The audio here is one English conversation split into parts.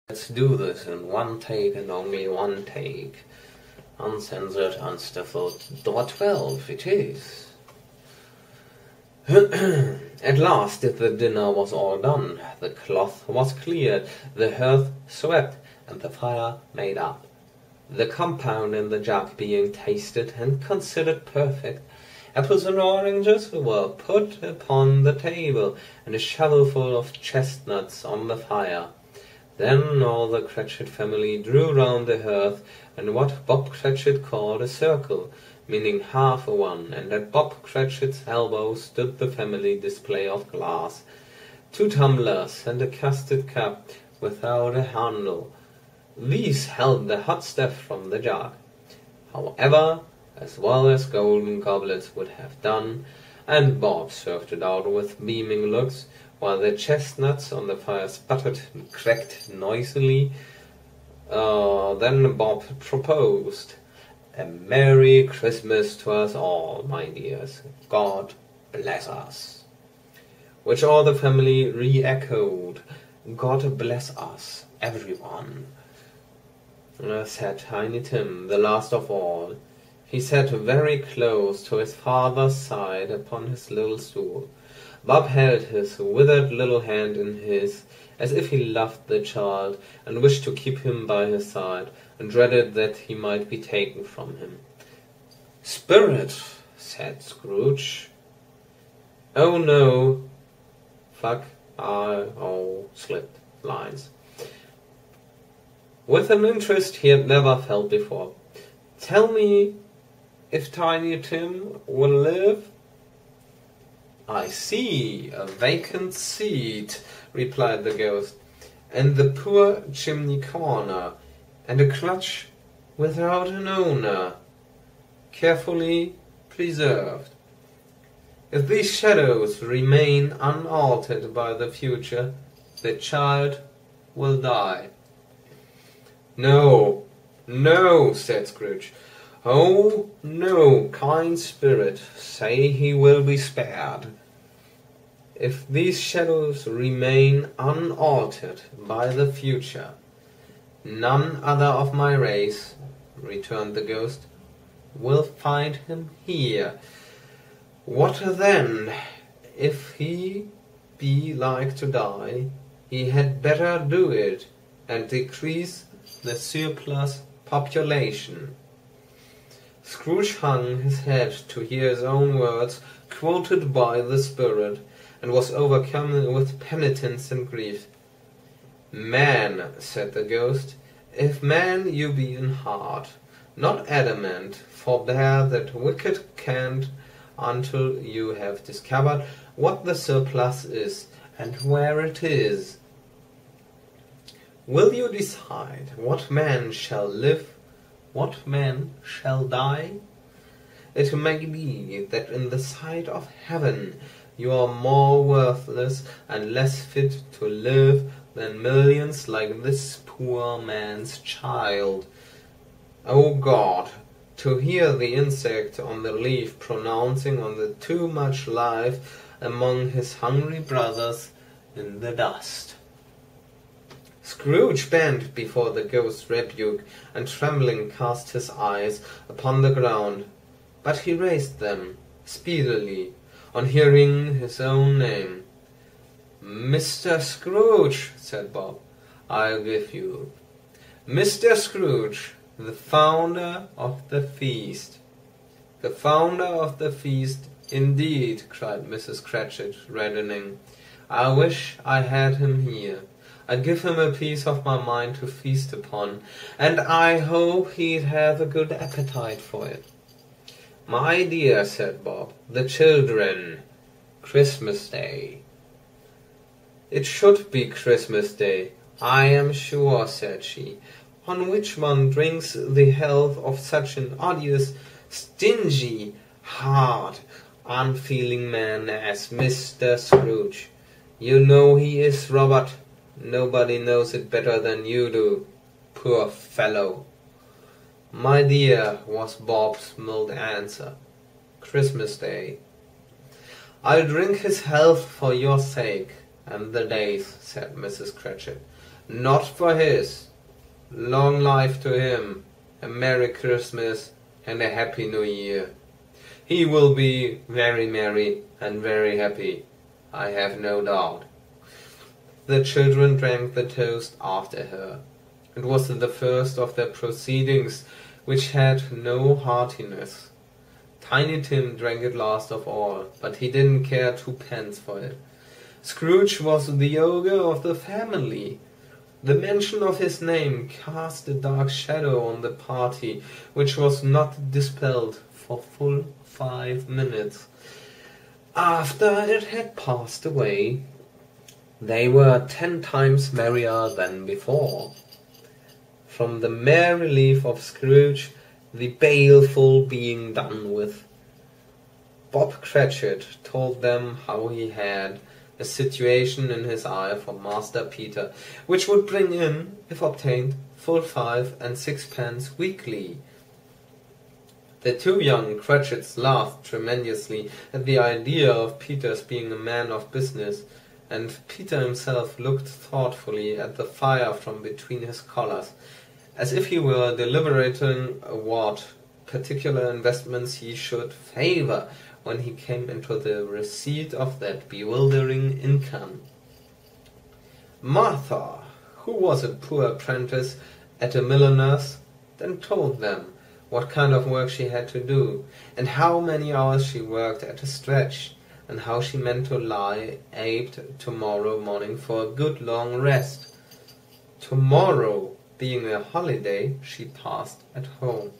Let's do this in one take and only one take. Uncensored, unstifled. Door 12 it is. At last the dinner was all done. The cloth was cleared, the hearth swept, and the fire made up. The compound in the jug being tasted and considered perfect, apples and oranges were put upon the table, and a shovelful of chestnuts on the fire. Then all the Cratchit family drew round the hearth in what Bob Cratchit called a circle, meaning half a one, and at Bob Cratchit's elbow stood the family display of glass, 2 tumblers and a custard cup without a handle. These held the hot stuff from the jug, however, as well as golden goblets would have done, and Bob served it out with beaming looks, while the chestnuts on the fire sputtered and cracked noisily. Then Bob proposed, "A Merry Christmas to us all, my dears. God bless us." Which all the family re-echoed, "God bless us, everyone," said Tiny Tim, the last of all. He sat very close to his father's side upon his little stool. Bob held his withered little hand in his, as if he loved the child, and wished to keep him by his side, and dreaded that he might be taken from him. "Spirit," said Scrooge. "Oh no." Slipped lines. With an interest he had never felt before. "Tell me if Tiny Tim will live?" "I see a vacant seat," replied the ghost, "and the poor chimney corner, and a crutch without an owner, carefully preserved. If these shadows remain unaltered by the future, the child will die." "No, no," said Scrooge. "Oh, no, kind spirit, say he will be spared." "If these shadows remain unaltered by the future, none other of my race," returned the ghost, "will find him here. What then? If he be like to die, he had better do it, and decrease the surplus population." Scrooge hung his head to hear his own words quoted by the spirit, and was overcome with penitence and grief. "Man," said the ghost, "if man you be in heart, not adamant, forbear that wicked cant until you have discovered what the surplus is, and where it is. Will you decide what man shall live, what man shall die? It may be that in the sight of heaven you are more worthless and less fit to live than millions like this poor man's child. O God, to hear the insect on the leaf pronouncing on the too much life among his hungry brothers in the dust." Scrooge bent before the ghost's rebuke, and trembling cast his eyes upon the ground, but he raised them speedily on hearing his own name. "Mr. Scrooge," said Bob, "I'll give you. Mr. Scrooge, the founder of the feast." "The founder of the feast, indeed," cried Mrs. Cratchit, reddening. "I wish I had him here. I'd give him a piece of my mind to feast upon, and I hope he'd have a good appetite for it." "My dear," said Bob, "the children. Christmas Day." "It should be Christmas Day, I am sure," said she, "on which one drinks the health of such an odious, stingy, hard, unfeeling man as Mr. Scrooge. You know he is, Robert. Nobody knows it better than you do. Poor fellow." "My dear," was Bob's mild answer, "Christmas Day." "I'll drink his health for your sake, and the day's," said Mrs. Cratchit. Not for his. Long life to him, a Merry Christmas and a Happy New Year. He will be very merry and very happy, I have no doubt. The children drank the toast after her. It was the first of their proceedings which had no heartiness. Tiny Tim drank it last of all, but he didn't care twopence for it. Scrooge was the ogre of the family. The mention of his name cast a dark shadow on the party, which was not dispelled for full 5 minutes. After it had passed away, they were 10 times merrier than before. From the mere relief of Scrooge, the baleful being done with, Bob Cratchit told them how he had a situation in his eye for Master Peter, which would bring in, if obtained, full 5 and 6 pence weekly. The 2 young Cratchits laughed tremendously at the idea of Peter's being a man of business, and Peter himself looked thoughtfully at the fire from between his collars, as if he were deliberating what particular investments he should favour when he came into the receipt of that bewildering income. Martha, who was a poor apprentice at a milliner's, then told them what kind of work she had to do, and how many hours she worked at a stretch, and how she meant to lie aped tomorrow morning for a good long rest. Tomorrow being a holiday, she passed at home.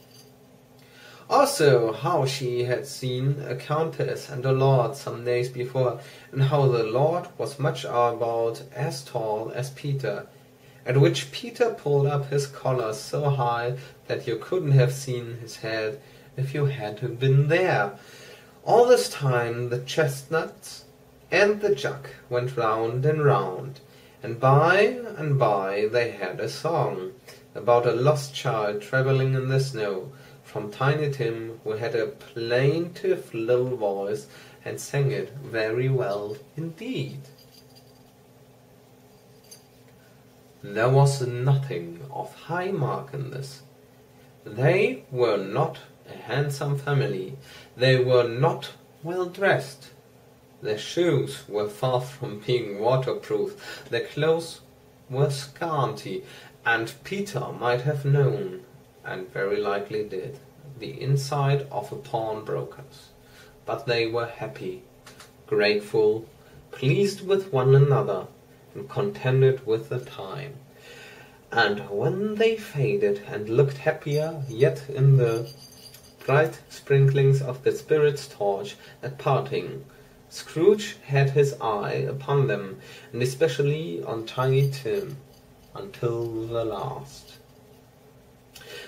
Also, how she had seen a countess and a lord some days before, and how the lord was much about as tall as Peter, at which Peter pulled up his collar so high that you couldn't have seen his head if you had been there. All this time the chestnuts and the jug went round and round, and by they had a song about a lost child travelling in the snow, from Tiny Tim, who had a plaintive little voice and sang it very well indeed. There was nothing of high mark in this. They were not a handsome family. They were not well dressed. Their shoes were far from being waterproof. Their clothes were scanty, and Peter might have known, and very likely did, the inside of a pawnbroker's. But they were happy, grateful, pleased with one another, and contented with the time. And when they faded and looked happier yet in the bright sprinklings of the spirit's torch at parting, Scrooge had his eye upon them, and especially on Tiny Tim, until the last.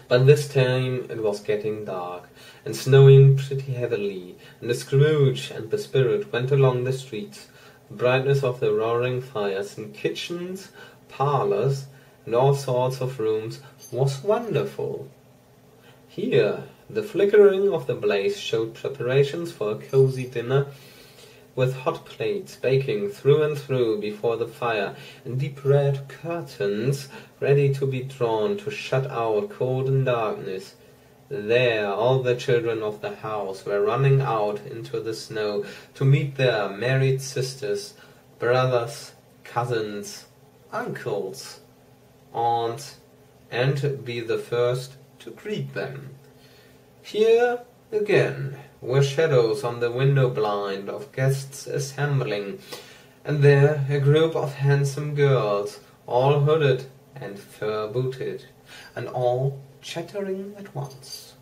But this time it was getting dark, and snowing pretty heavily, and the Scrooge and the spirit went along the streets. The brightness of the roaring fires in kitchens, parlours, and all sorts of rooms was wonderful. Here the flickering of the blaze showed preparations for a cosy dinner, with hot plates baking through and through before the fire, and deep red curtains ready to be drawn to shut out cold and darkness. There all the children of the house were running out into the snow to meet their married sisters, brothers, cousins, uncles, aunts, and be the first to greet them. Here again were shadows on the window blind of guests assembling, and there a group of handsome girls, all hooded and fur-booted, and all chattering at once,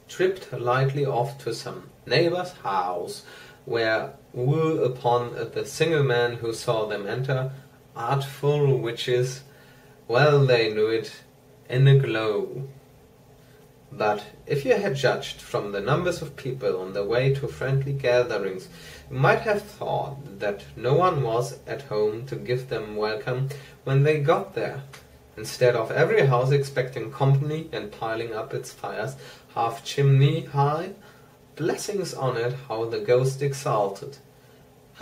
tripped lightly off to some neighbor's house, where woe upon the single man who saw them enter, artful witches, well they knew it, in a glow. But if you had judged from the numbers of people on the way to friendly gatherings, you might have thought that no one was at home to give them welcome when they got there, instead of every house expecting company and piling up its fires half-chimney high. Blessings on it, how the ghost exulted!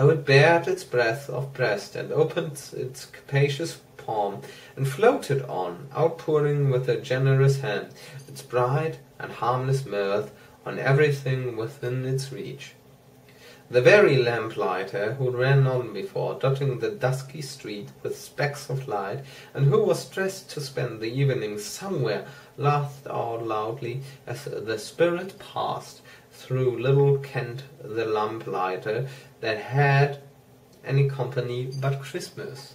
how it bared its breadth of breast, and opened its capacious palm, and floated on, outpouring with a generous hand its bright and harmless mirth on everything within its reach. The very lamplighter who ran on before, dotting the dusky street with specks of light, and who was dressed to spend the evening somewhere, laughed out loudly as the spirit passed through Little Kent the lamplighter, that had any company but Christmas.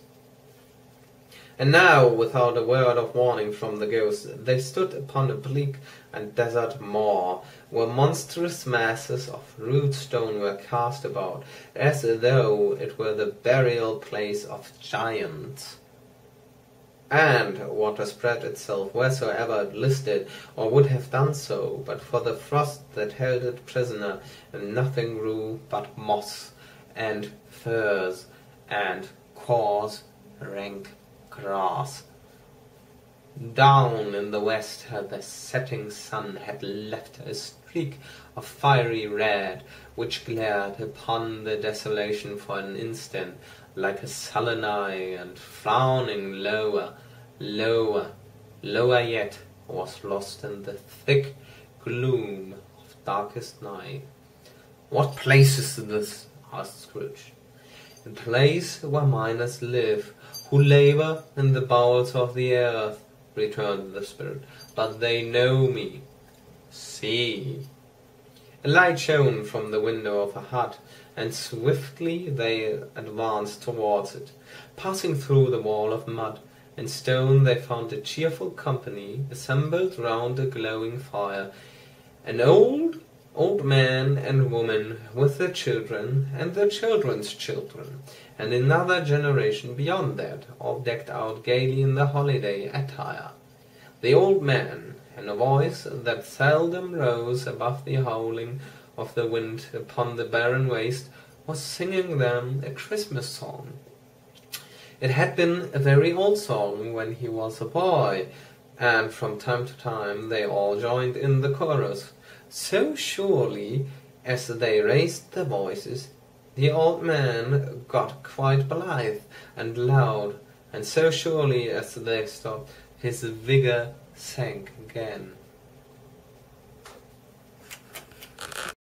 And now, without a word of warning from the ghost, they stood upon a bleak and desert moor, where monstrous masses of rude stone were cast about, as though it were the burial place of giants. And water spread itself wheresoever it listed, or would have done so, but for the frost that held it prisoner, and nothing grew but moss, and furze, and coarse, rank grass. Down in the west the setting sun had left a streak of fiery red, which glared upon the desolation for an instant, like a sullen eye, and frowning lower, lower, lower yet, was lost in the thick gloom of darkest night. "What place is this?" asked Scrooge. "A place where miners live, who labour in the bowels of the earth," returned the spirit, "but they know me. See." A light shone from the window of a hut, and swiftly they advanced towards it. Passing through the wall of mud and stone, they found a cheerful company assembled round a glowing fire. An old man and woman with their children and their children's children, and another generation beyond that, all decked out gaily in their holiday attire. The old man, in a voice that seldom rose above the howling of the wind upon the barren waste, was singing them a Christmas song. It had been a very old song when he was a boy, and from time to time they all joined in the chorus. So surely as they raised their voices, the old man got quite blithe and loud, and so surely as they stopped, his vigour sank again.